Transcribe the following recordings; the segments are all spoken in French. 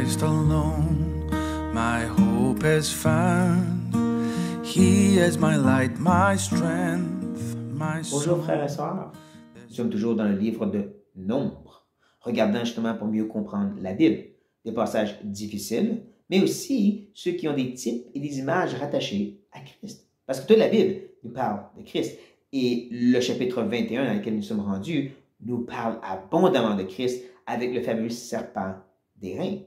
Christ alone my hope is found. He is my light, my strength, my Bonjour frères et sœurs, nous sommes toujours dans le livre de Nombre, regardant justement pour mieux comprendre la Bible, des passages difficiles, mais aussi ceux qui ont des types et des images rattachés à Christ. Parce que toute la Bible nous parle de Christ. Et le chapitre 21 dans lequel nous sommes rendus nous parle abondamment de Christ avec le fameux serpent d'airain,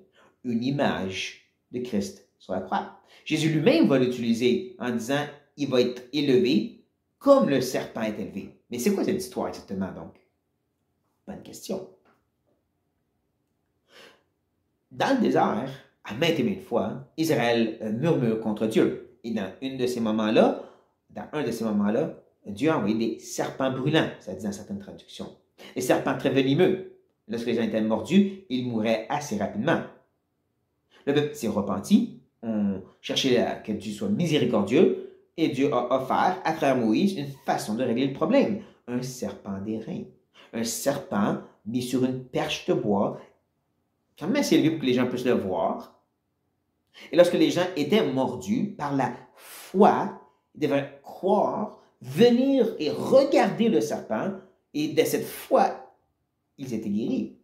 une image de Christ sur la croix. Jésus lui-même va l'utiliser en disant il va être élevé comme le serpent est élevé. Mais c'est quoi cette histoire exactement donc? Bonne question. Dans le désert, à maintes et maintes fois, Israël murmure contre Dieu. Et dans un de ces moments-là, Dieu a envoyé des serpents brûlants, ça dit dans certaines traductions. Les serpents très venimeux. Lorsque les gens étaient mordus, ils mouraient assez rapidement. Le peuple s'est repenti, on cherchait que Dieu soit miséricordieux, et Dieu a offert à travers Moïse une façon de régler le problème. Un serpent d'airain. Un serpent mis sur une perche de bois, quand même assez élevé pour que les gens puissent le voir. Et lorsque les gens étaient mordus, par la foi, ils devaient croire, venir et regarder le serpent, et de cette foi, ils étaient guéris.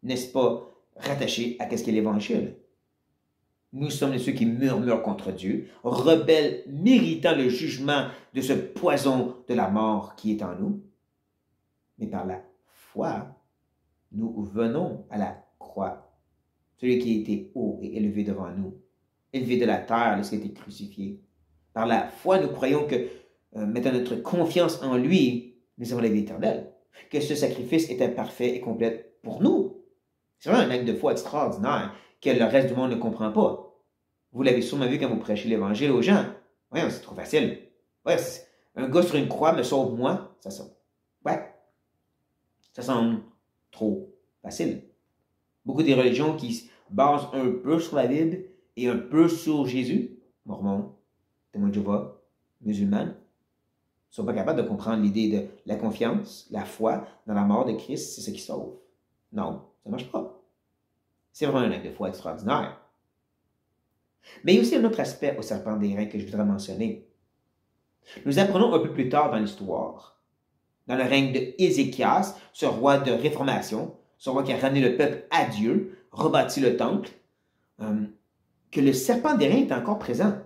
N'est-ce pas rattaché à ce qu'est l'Évangile? Nous sommes ceux qui murmurent contre Dieu, rebelles méritant le jugement de ce poison de la mort qui est en nous. Mais par la foi, nous venons à la croix. Celui qui était haut et élevé devant nous, élevé de la terre lorsqu'il a été crucifié. Par la foi, nous croyons que, mettant notre confiance en lui, nous avons la vie éternelle. Que ce sacrifice était parfait et complet pour nous. C'est vraiment un acte de foi extraordinaire que le reste du monde ne comprend pas. Vous l'avez sûrement vu quand vous prêchez l'Évangile aux gens. Oui, c'est trop facile. Ouais, un gars sur une croix me sauve moi. Ça semble trop facile. Beaucoup des religions qui se basent un peu sur la Bible et un peu sur Jésus, mormons, témoins de Jéhovah, musulmans, ne sont pas capables de comprendre l'idée de la confiance, la foi dans la mort de Christ, c'est ce qui sauve. Non, ça ne marche pas. C'est vraiment un acte de foi extraordinaire. Mais il y a aussi un autre aspect au serpent d'airain que je voudrais mentionner. Nous apprenons un peu plus tard dans l'histoire, dans le règne de Ézéchias, ce roi de réformation, ce roi qui a ramené le peuple à Dieu, rebâti le temple, que le serpent d'airain est encore présent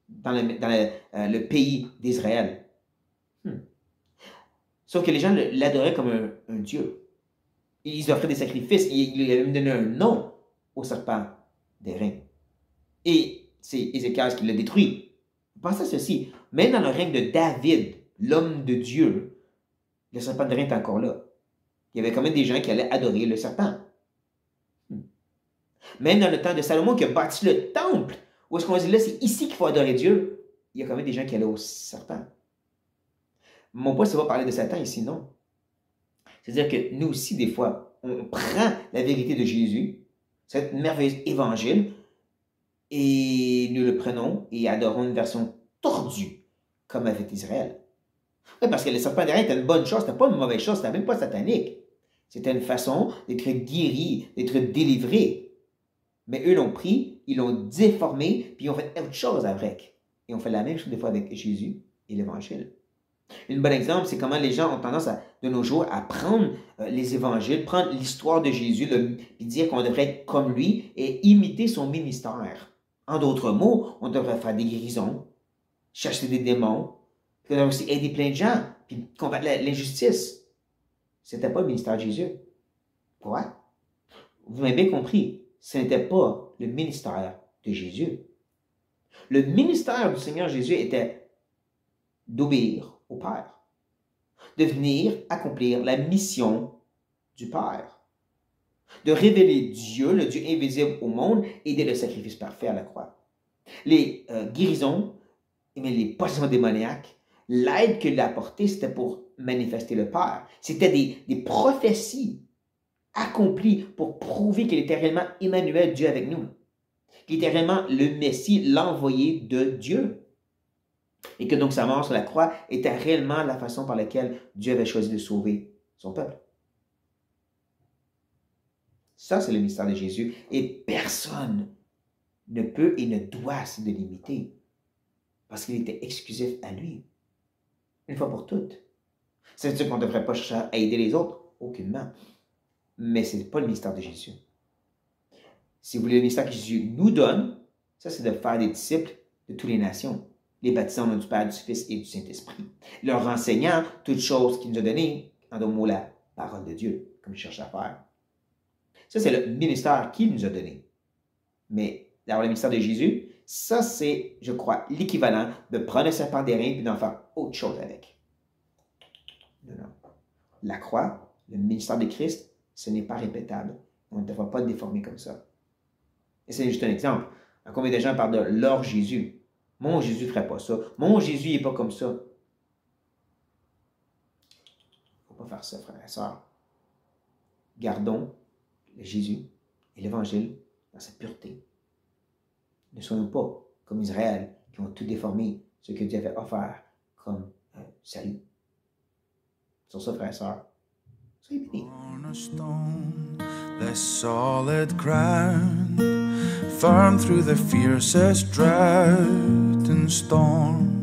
dans le pays d'Israël. Sauf que les gens l'adoraient comme un dieu. Ils offraient des sacrifices. Ils avaient même donné un nom au serpent d'airain. Et c'est Ézéchias qui l'a détruit. Pensez à ceci. Même dans le règne de David, l'homme de Dieu, le serpent d'airain est encore là. Il y avait quand même des gens qui allaient adorer le serpent. Même dans le temps de Salomon qui a bâti le temple, où est-ce qu'on dit là, c'est ici qu'il faut adorer Dieu, il y a quand même des gens qui allaient au serpent. Mon point, c'est pas parler de Satan ici, non. C'est-à-dire que nous aussi, des fois, on prend la vérité de Jésus, cet merveilleux évangile, et nous le prenons et adorons une version tordue, comme avec Israël. Oui, parce que le serpent d'airain était une bonne chose, c'était pas une mauvaise chose, c'était même pas satanique. C'était une façon d'être guéri, d'être délivré. Mais eux l'ont pris, ils l'ont déformé, puis ils ont fait autre chose avec. Et on fait la même chose des fois avec Jésus et l'Évangile. Un bon exemple, c'est comment les gens ont tendance de nos jours à prendre les évangiles, prendre l'histoire de Jésus, et dire qu'on devrait être comme lui et imiter son ministère. En d'autres mots, on devrait faire des guérisons, chasser des démons, puis on devrait aussi aider plein de gens, puis combattre l'injustice. C'était pas le ministère de Jésus. Quoi? Vous m'avez bien compris, ce n'était pas le ministère de Jésus. Le ministère du Seigneur Jésus était d'obéir au Père, de venir accomplir la mission du Père, de révéler Dieu, le Dieu invisible au monde, et d'être le sacrifice parfait à la croix. Les guérisons, les possessions démoniaques, l'aide qu'il a apportée, c'était pour manifester le Père. C'était des prophéties accomplies pour prouver qu'il était réellement Emmanuel, Dieu avec nous, qu'il était réellement le Messie, l'envoyé de Dieu. Et que donc sa mort sur la croix était réellement la façon par laquelle Dieu avait choisi de sauver son peuple. Ça, c'est le mystère de Jésus. Et personne ne peut et ne doit se délimiter parce qu'il était exclusif à lui. Une fois pour toutes. Ça veut dire qu'on ne devrait pas chercher à aider les autres? Aucunement. Mais ce n'est pas le mystère de Jésus. Si vous voulez, le mystère que Jésus nous donne, ça, c'est de faire des disciples de toutes les nations, les baptisant au nom du Père, du Fils et du Saint-Esprit, leur enseignant toutes choses qu'il nous a données, en d'autres mots, la parole de Dieu, comme il cherche à faire. Ça, c'est le ministère qu'il nous a donné. Mais d'avoir le ministère de Jésus, ça, c'est, je crois, l'équivalent de prendre un serpent d'airain et d'en faire autre chose avec. Non, non. La croix, le ministère de Christ, ce n'est pas répétable. On ne devrait pas le déformer comme ça. Et c'est juste un exemple. Combien de gens parlent de leur Jésus? Mon Jésus ne ferait pas ça. Mon Jésus n'est pas comme ça. Il ne faut pas faire ça, frères et sœurs. Gardons le Jésus et l'Évangile dans sa pureté. Ne soyons pas comme Israël, qui ont tout déformé ce que Dieu avait offert comme salut. Sur ça, frères et sœurs, soyez bénis. On a stone, the solid ground, firm through the fiercest drought and storm.